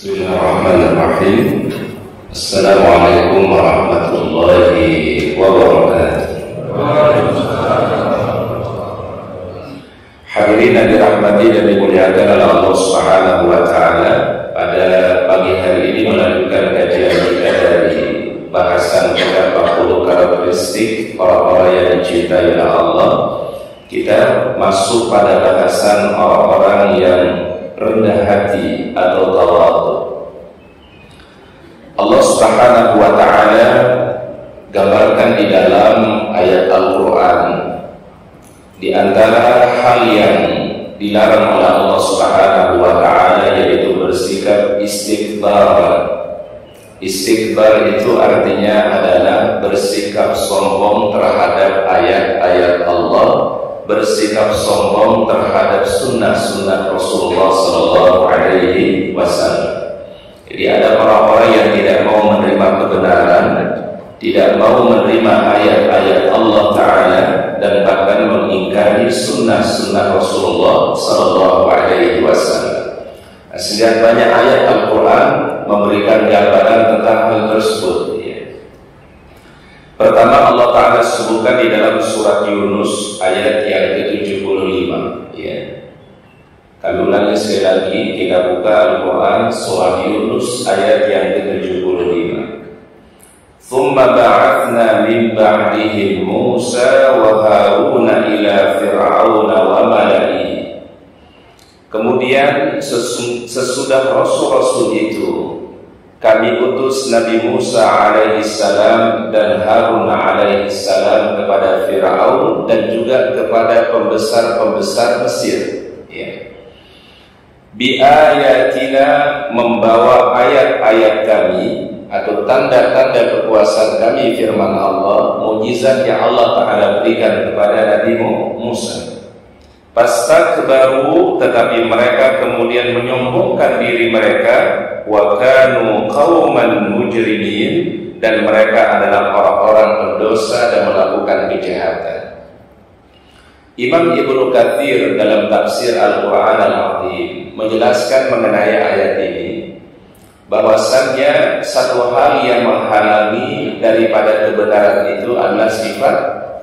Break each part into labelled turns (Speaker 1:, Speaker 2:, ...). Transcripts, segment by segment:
Speaker 1: Bismillahirrahmanirrahim. Assalamualaikum warahmatullahi wabarakatuh. Hadirin yang dirahmati dan dimuliakan oleh Allah Subhanahu wa taala, pada pagi hari ini melanjutkan kajian kita dari bahasan 40 karakteristik orang-orang yang dicintai oleh Allah. Kita masuk pada bahasan orang-orang yang rendah hati atau tawadhu. Allah Subhanahu wa taala gambarkan di dalam ayat Al-Qur'an di antara hal yang dilarang oleh Allah Subhanahu wa taala yaitu bersikap istikbar. Istikbar itu artinya adalah bersikap sombong terhadap ayat-ayat Allah, bersikap sombong terhadap sunnah-sunnah Rasulullah Sallallahu Alaihi Wasallam. Jadi ada orang-orang yang tidak mau menerima kebenaran, tidak mau menerima ayat-ayat Allah Taala, dan bahkan mengingkari sunnah-sunnah Rasulullah Sallallahu Alaihi Wasallam. Sehingga banyak ayat Al-Quran memberikan gambaran tentang hal tersebut. Pertama, Allah Ta'ala sebutkan di dalam surat Yunus ayat yang ke-75. Kami ulangi sekali lagi, kita buka Al-Quran surat Yunus ayat yang ke-75. Thumma ba'athna min ba'dihim Musa wa Haruna ila Fir'auna wa mala'ihi. Kemudian sesudah Rasul-Rasul itu kami utus Nabi Musa alaihissalam dan Harun alaihissalam kepada Fir'aun dan juga kepada pembesar-pembesar Mesir. Bi-ayatina, membawa ayat-ayat kami atau tanda-tanda kekuasaan kami, firman Allah, mukjizat yang Allah Ta'ala berikan kepada Nabi Musa. Fastakbaru, tetapi mereka kemudian menyombongkan diri mereka, wa kanu qauman mujrimin, dan mereka adalah orang-orang pendosa dan melakukan kejahatan. Imam Ibnu Katsir dalam tafsir Al-Quran Al-Azim menjelaskan mengenai ayat ini bahwasannya satu hal yang menghalangi daripada kebenaran itu adalah sifat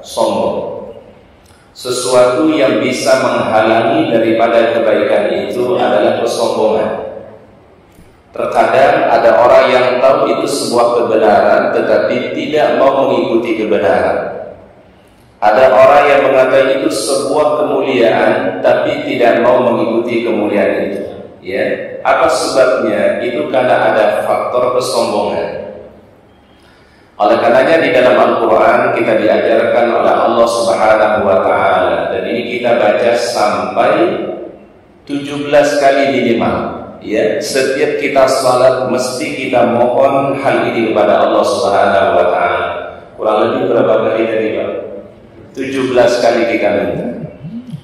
Speaker 1: sombong. Sesuatu yang bisa menghalangi daripada kebaikan itu adalah kesombongan. Terkadang ada orang yang tahu itu sebuah kebenaran tetapi tidak mau mengikuti kebenaran. Ada orang yang mengatakan itu sebuah kemuliaan tapi tidak mau mengikuti kemuliaan itu. Apa sebabnya? Itu karena ada faktor kesombongan. Oleh karenanya di dalam Al-Quran kita diajarkan oleh Allah Subhanahu wa Ta'ala, dan ini kita baca sampai 17 kali minimal. Setiap kita salat mesti kita mohon hal ini kepada Allah Subhanahu wa Ta'ala. Kurang lebih berapa kali tadi Pak? 17 kali kita minta.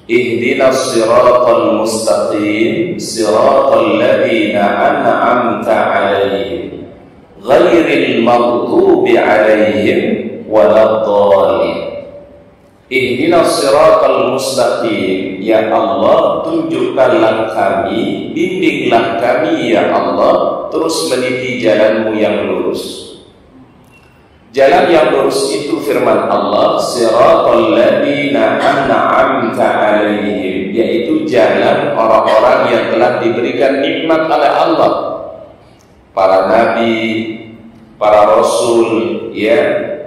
Speaker 1: Ihdinas siratal mustaqim, siratal ladzina an'amta 'alaihim ghairil maghdubi 'alaihim waladdallin. Ihdinas siratal mustaqim, ya Allah, tunjukkanlah kami, bimbinglah kami ya Allah, terus meniti jalanmu yang lurus. Jalan yang lurus itu firman Allah, siratal ladzina an'amta 'alaihim, yaitu jalan orang-orang yang telah diberikan nikmat oleh Allah. Para nabi, para rasul,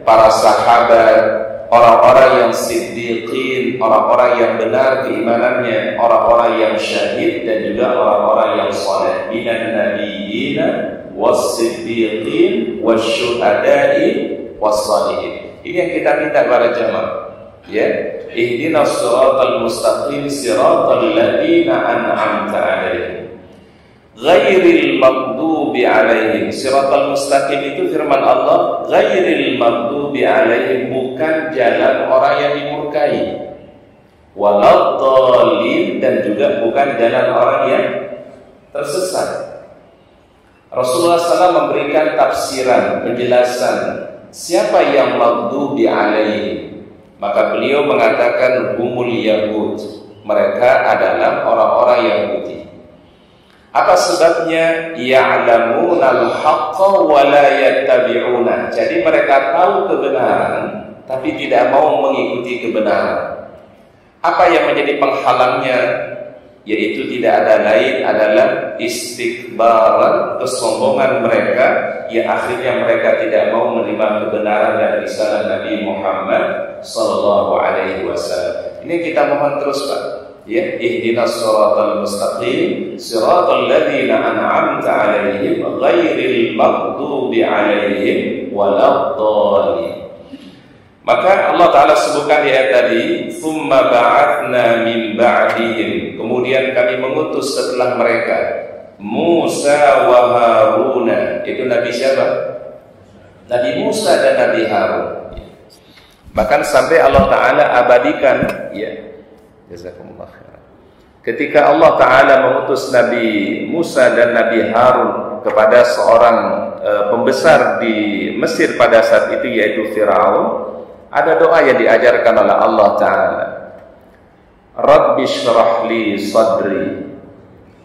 Speaker 1: para sahabat, orang-orang yang siddiqin, orang-orang yang benar keimanannya, orang-orang yang syahid, dan juga orang-orang yang saleh. Minan nabiyina was-siddiqin wasyuhada'i was-salihin. Ini yang kita minta para jamaah. Ihdinas siratal mustaqim, siratal ladzina an'amta 'alaihim ghairil maghdubi 'alaihim. Siratal mustaqim itu firman Allah, ghairil maghdubi 'alaihim, bukan jalan orang yang dimurkai, waladdallin, dan juga bukan jalan orang yang tersesat. Rasulullah SAW memberikan tafsiran, penjelasan siapa yang maghdubi 'alaihim. Maka beliau mengatakan humul yahud, mereka adalah orang-orang Yahudi. Apa sebabnya? Ya'lamunal haqqa wa la yattabi'una. Jadi mereka tahu kebenaran tapi tidak mau mengikuti kebenaran. Apa yang menjadi penghalangnya? Yaitu tidak ada lain adalah istikbaran, kesombongan mereka, yang akhirnya mereka tidak mau menerima kebenaran dan risalah Nabi Muhammad sallallahu alaihi wasallam. Ini kita mohon terus, Pak. Ya, ihdinas siratal mustaqim, siratal ladzina an'amta 'alaihim ghairil maghdubi 'alaihim waladdallin. Maka Allah Ta'ala sebutkan di ayat tadi, "Tsumma ba'atsna min ba'dihim." Kemudian kami mengutus setelah mereka Musa wa Haruna. Itu Nabi siapa? Nabi Musa dan Nabi Harun. Bahkan sampai Allah Ta'ala abadikan, ya. Jazakumullah khairan. Ketika Allah Ta'ala mengutus Nabi Musa dan Nabi Harun kepada seorang pembesar di Mesir pada saat itu, yaitu Fir'aun, ada doa yang diajarkan oleh Allah Ta'ala. Rabbi shrah li sadri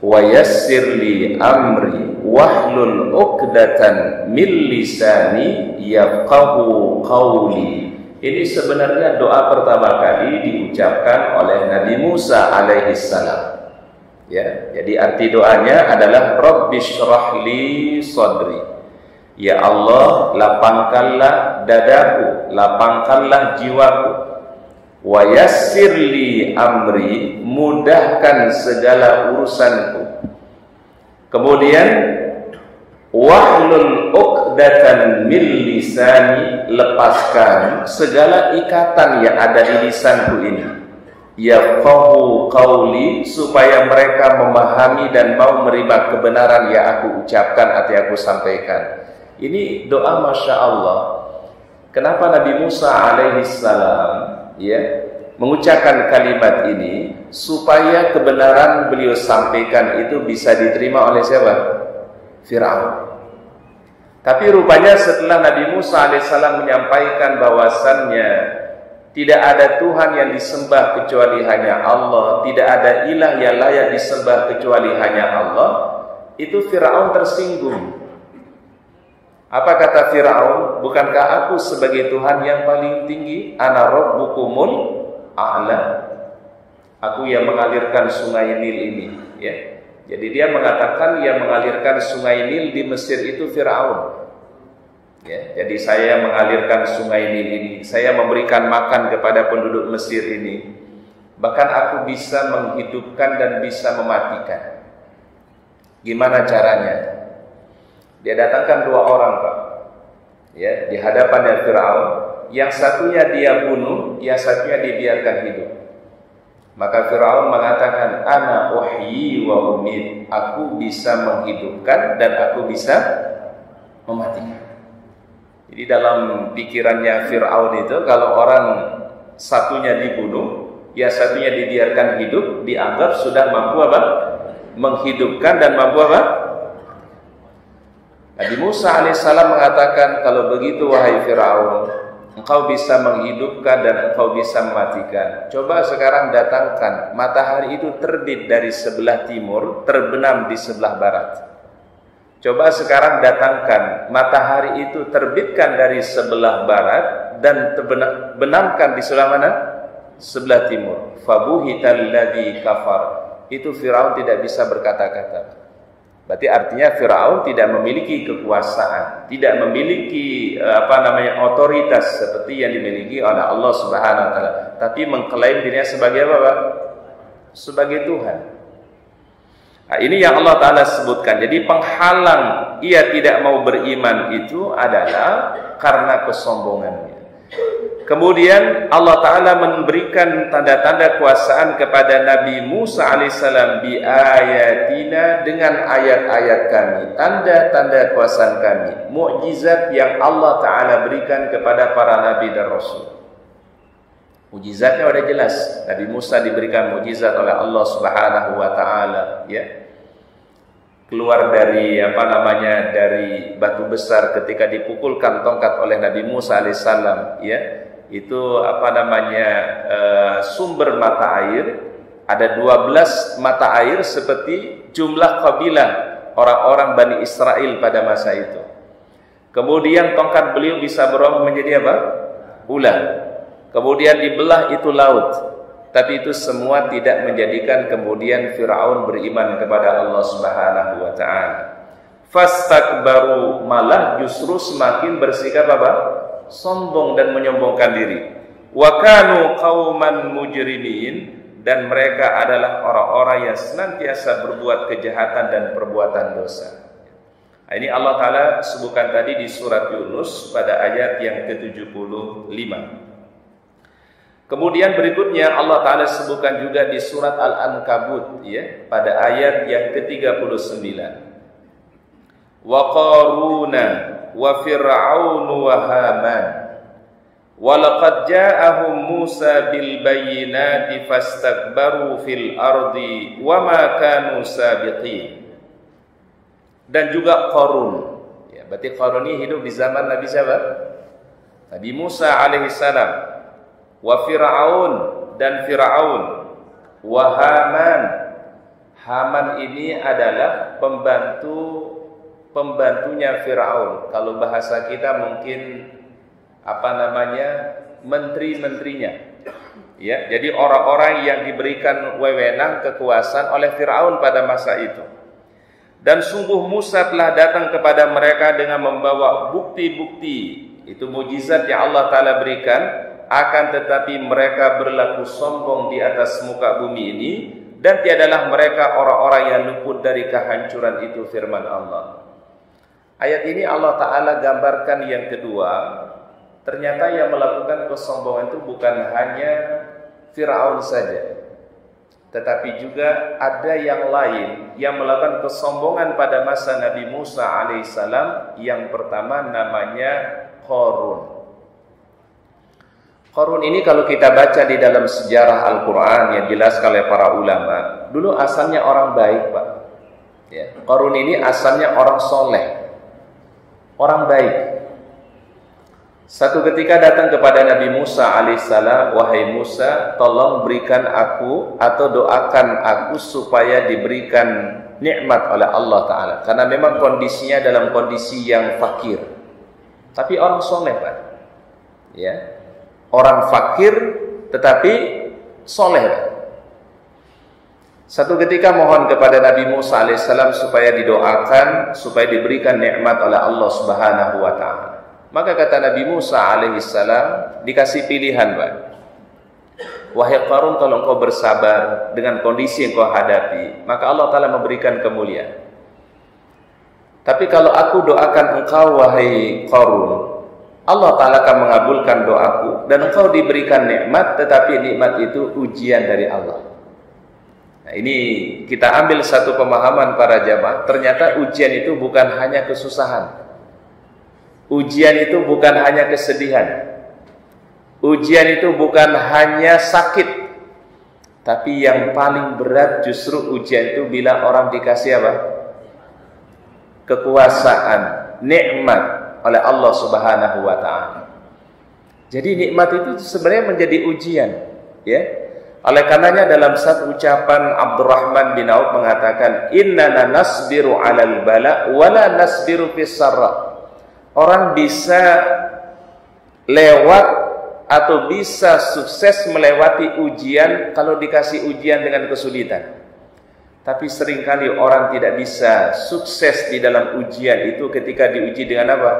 Speaker 1: wa yassir li amri wahlul uqdatan min lisani yafqahu qawli. Ini sebenarnya doa pertama kali diucapkan oleh Nabi Musa alaihi salam. Ya, jadi arti doanya adalah Rabbi shrah li sadri. Ya Allah, lapangkanlah dadaku, lapangkanlah jiwaku. Wa yassirli amri, mudahkan segala urusanku. Kemudian wahlul uqdatan min lisani, lepaskan segala ikatan yang ada di lisanku ini. Yafqahu qawli, supaya mereka memahami dan mau menerima kebenaran yang aku ucapkan atau yang aku sampaikan. Ini doa Masya Allah. Kenapa Nabi Musa alaihi salam mengucapkan kalimat ini? Supaya kebenaran beliau sampaikan itu bisa diterima oleh siapa? Fir'aun. Tapi rupanya setelah Nabi Musa alaihi salam menyampaikan bahwasannya tidak ada Tuhan yang disembah kecuali hanya Allah, tidak ada ilah yang layak disembah kecuali hanya Allah, itu Fir'aun tersinggung. Apa kata Fir'aun? Bukankah aku sebagai Tuhan yang paling tinggi? Ana rabbukumul a'la. Aku yang mengalirkan sungai Nil ini, ya. Jadi dia mengatakan yang mengalirkan sungai Nil di Mesir itu Fir'aun. Ya, jadi saya mengalirkan sungai Nil ini, saya memberikan makan kepada penduduk Mesir ini. Bahkan aku bisa menghidupkan dan bisa mematikan. Gimana caranya? Dia datangkan dua orang, Pak, ya, di hadapannya Fir'aun. Yang satunya dia bunuh, yang satunya dibiarkan hidup. Maka Fir'aun mengatakan, Ana uhyi wa umit, aku bisa menghidupkan dan aku bisa mematikan. Jadi dalam pikirannya Fir'aun itu, kalau orang satunya dibunuh, yang satunya dibiarkan hidup, dianggap sudah mampu apa? Menghidupkan dan mampu apa? Nabi Musa alaihissalam mengatakan, kalau begitu wahai Fir'aun, engkau bisa menghidupkan dan engkau bisa mematikan. Coba sekarang datangkan matahari itu terbit dari sebelah timur, terbenam di sebelah barat. Coba sekarang datangkan matahari itu terbitkan dari sebelah barat dan terbenamkan di sebelah mana? Sebelah timur. Fabuhital ladzi kafar. Itu Fir'aun tidak bisa berkata-kata. Berarti artinya Fir'aun tidak memiliki kekuasaan, tidak memiliki otoritas seperti yang dimiliki oleh Allah Subhanahu wa taala, tapi mengklaim dirinya sebagai apa, Pak? Sebagai Tuhan. Nah, ini yang Allah Ta'ala sebutkan. Jadi penghalang ia tidak mau beriman itu adalah karena kesombongannya. Kemudian Allah Ta'ala memberikan tanda-tanda kuasaan kepada Nabi Musa alaihissalam bi ayatina, dengan ayat-ayat kami, tanda-tanda kuasaan kami, mukjizat yang Allah Ta'ala berikan kepada para nabi dan rasul. Mukjizatnya sudah jelas. Nabi Musa diberikan mukjizat oleh Allah Subhanahu wa taala, ya. Keluar dari dari batu besar ketika dipukulkan tongkat oleh Nabi Musa alaihissalam, ya. Itu sumber mata air. Ada 12 mata air seperti jumlah kabilah orang-orang Bani Israel pada masa itu. Kemudian tongkat beliau bisa berubah menjadi apa? Ular. Kemudian dibelah itu laut. Tapi itu semua tidak menjadikan kemudian Fir'aun beriman kepada Allah Subhanahu wa ta'ala. Fastakbaru, malah justru semakin bersikap apa? Sombong dan menyombongkan diri. Wa kanu qauman mujrimin, dan mereka adalah orang-orang yang senantiasa berbuat kejahatan dan perbuatan dosa. Ini Allah Ta'ala sebutkan tadi di surat Yunus pada ayat yang ke-75. Kemudian berikutnya Allah Ta'ala sebutkan juga di surat Al-Ankabut ya, pada ayat yang ke-39. Wa qaruna wa fir'aun wa haman wa laqad ja'ahum Musa bil bayyinati fastakbaru fil ardi wa ma kanu sabiqin. Dan juga Qarun ya, berarti Qarun ini hidup di zaman Nabi siapa? Nabi Musa alaihissalam. Wa fir'aun, dan Fir'aun. Wa Haman. Haman ini adalah pembantunya Fir'aun. Kalau bahasa kita mungkin menteri-menterinya. Ya, jadi orang-orang yang diberikan wewenang kekuasaan oleh Fir'aun pada masa itu. Dan sungguh Musa telah datang kepada mereka dengan membawa bukti-bukti. Itu mukjizat yang Allah Ta'ala berikan. Akan tetapi mereka berlaku sombong di atas muka bumi ini. Dan tiadalah mereka orang-orang yang luput dari kehancuran itu, firman Allah. Ayat ini Allah Ta'ala gambarkan yang kedua. Ternyata yang melakukan kesombongan itu bukan hanya Fir'aun saja, tetapi juga ada yang lain yang melakukan kesombongan pada masa Nabi Musa alaihissalam. Yang pertama namanya Qarun. Qarun ini kalau kita baca di dalam sejarah Al-Quran yang dijelaskan oleh para ulama, dulu asalnya orang baik, Pak. Ya, Qarun ini asalnya orang soleh, orang baik. Satu ketika datang kepada Nabi Musa alaihissalam, wahai Musa, tolong berikan aku atau doakan aku supaya diberikan nikmat oleh Allah Ta'ala. Karena memang kondisinya dalam kondisi yang fakir. Tapi orang soleh, Pak. Ya, orang fakir tetapi soleh. Satu ketika mohon kepada Nabi Musa alaihissalam supaya didoakan, supaya diberikan nikmat oleh Allah Subhanahu wa Ta'ala. Maka kata Nabi Musa alaihissalam, dikasih pilihan, Pak. Wahai Qarun, kalau engkau bersabar dengan kondisi yang kau hadapi, maka Allah Ta'ala memberikan kemuliaan. Tapi kalau aku doakan engkau, wahai Qarun, Allah Ta'ala akan mengabulkan doaku, dan engkau diberikan nikmat, tetapi nikmat itu ujian dari Allah. Nah, ini kita ambil satu pemahaman para jamaah. Ternyata ujian itu bukan hanya kesusahan. Ujian itu bukan hanya kesedihan. Ujian itu bukan hanya sakit. Tapi yang paling berat justru ujian itu bila orang dikasih apa? Kekuasaan, nikmat oleh Allah Subhanahu wa Ta'ala. Jadi nikmat itu sebenarnya menjadi ujian, ya. Oleh karenanya dalam satu ucapan Abdurrahman bin Auf mengatakan, "Innana nasbiru 'alal bala wa la nasbiru fis sarra." Orang bisa lewat atau bisa sukses melewati ujian kalau dikasih ujian dengan kesulitan. Tapi seringkali orang tidak bisa sukses di dalam ujian itu ketika diuji dengan apa?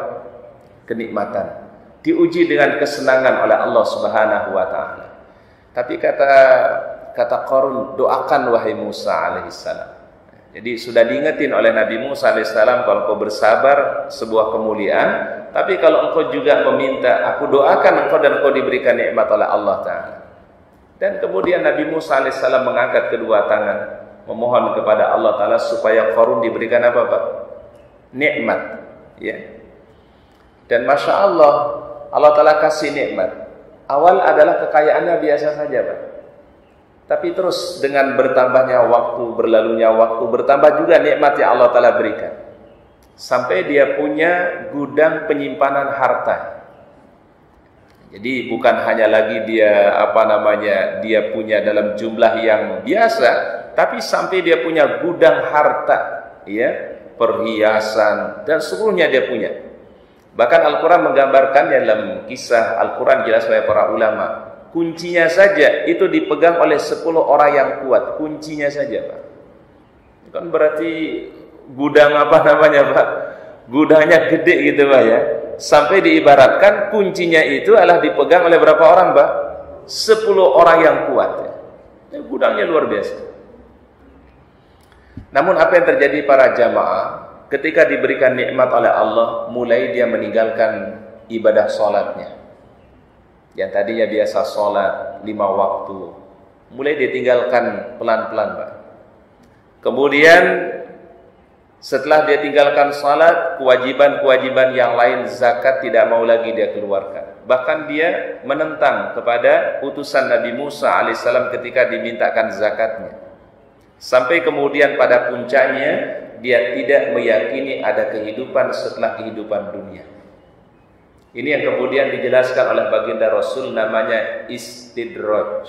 Speaker 1: Kenikmatan. Diuji dengan kesenangan oleh Allah Subhanahu wa Ta'ala. Tapi kata Qarun, doakan wahai Musa alaihissalam. Jadi sudah diingetin oleh Nabi Musa alaihissalam, kalau engkau bersabar sebuah kemuliaan, tapi kalau engkau juga meminta, aku doakan engkau dan engkau diberikan nikmat oleh Allah Ta'ala. Dan kemudian Nabi Musa alaihissalam mengangkat kedua tangan, memohon kepada Allah Ta'ala supaya Qarun diberikan apa, Pak? Nikmat, ya. Dan Masya Allah, Allah Ta'ala kasih nikmat. Awal adalah kekayaannya biasa saja, Pak. Tapi terus dengan bertambahnya waktu, berlalunya waktu, bertambah juga nikmat yang Allah Ta'ala berikan. Sampai dia punya gudang penyimpanan harta. Jadi bukan hanya lagi dia dia punya dalam jumlah yang biasa, tapi sampai dia punya gudang harta, ya, perhiasan dan seluruhnya dia punya. Bahkan Al-Quran menggambarkannya dalam kisah Al-Quran jelas oleh para ulama. Kuncinya saja itu dipegang oleh 10 orang yang kuat, kuncinya saja, Pak. Kan berarti gudang apa namanya, Pak? Gudangnya gede gitu, Pak, ya. Sampai diibaratkan kuncinya itu adalah dipegang oleh berapa orang, Pak? 10 orang yang kuat, ya. Gudangnya luar biasa. Namun apa yang terjadi para jamaah ketika diberikan nikmat oleh Allah, mulai dia meninggalkan ibadah sholatnya. Yang tadinya biasa sholat 5 waktu, mulai ditinggalkan pelan-pelan, Pak. Kemudian setelah dia tinggalkan sholat, kewajiban-kewajiban yang lain, zakat tidak mau lagi dia keluarkan. Bahkan dia menentang kepada utusan Nabi Musa alaihissalam ketika dimintakan zakatnya. Sampai kemudian pada puncaknya dia tidak meyakini ada kehidupan setelah kehidupan dunia. Ini yang kemudian dijelaskan oleh baginda Rasul, namanya istidraj.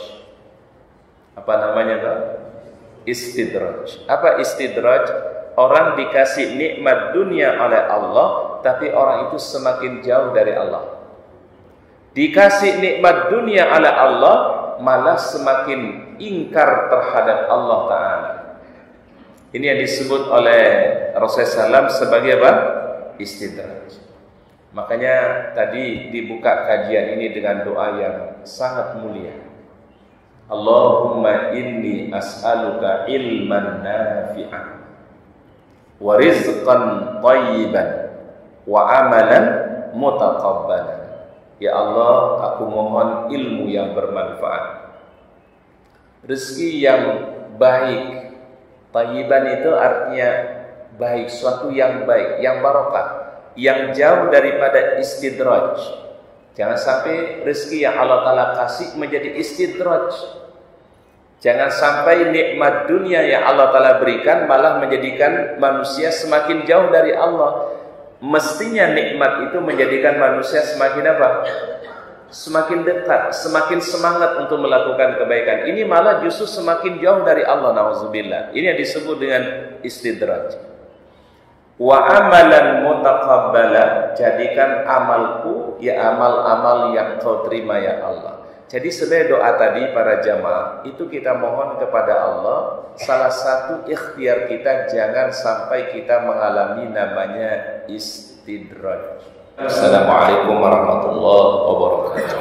Speaker 1: Apa namanya, Pak? Istidraj. Apa istidraj? Orang dikasih nikmat dunia oleh Allah, tapi orang itu semakin jauh dari Allah. Dikasih nikmat dunia oleh Allah, malah semakin ingkar terhadap Allah Ta'ala. Ini yang disebut oleh Rasulullah SAW sebagai apa? Istidraj. Makanya tadi dibuka kajian ini dengan doa yang sangat mulia. Allahumma inni as'aluka ilman nafi'an wa rizqan thayyiban wa amalan mutaqabbalan. Ya Allah, aku mohon ilmu yang bermanfaat, rezeki yang baik. Thayyiban itu artinya baik, suatu yang baik, yang barokah, yang jauh daripada istidraj. Jangan sampai rezeki yang Allah Ta'ala kasih menjadi istidraj. Jangan sampai nikmat dunia yang Allah Ta'ala berikan malah menjadikan manusia semakin jauh dari Allah. Mestinya nikmat itu menjadikan manusia semakin apa? Semakin dekat, semakin semangat untuk melakukan kebaikan. Ini malah justru semakin jauh dari Allah, na'udzubillah. Ini yang disebut dengan istidraj. Wa amalan mutaqabbala, jadikan amalku ya amal-amal yang kau terima ya Allah. Jadi sebagai doa tadi para jamaah itu kita mohon kepada Allah, salah satu ikhtiar kita jangan sampai kita mengalami namanya istidraj. Assalamualaikum warahmatullahi wabarakatuh.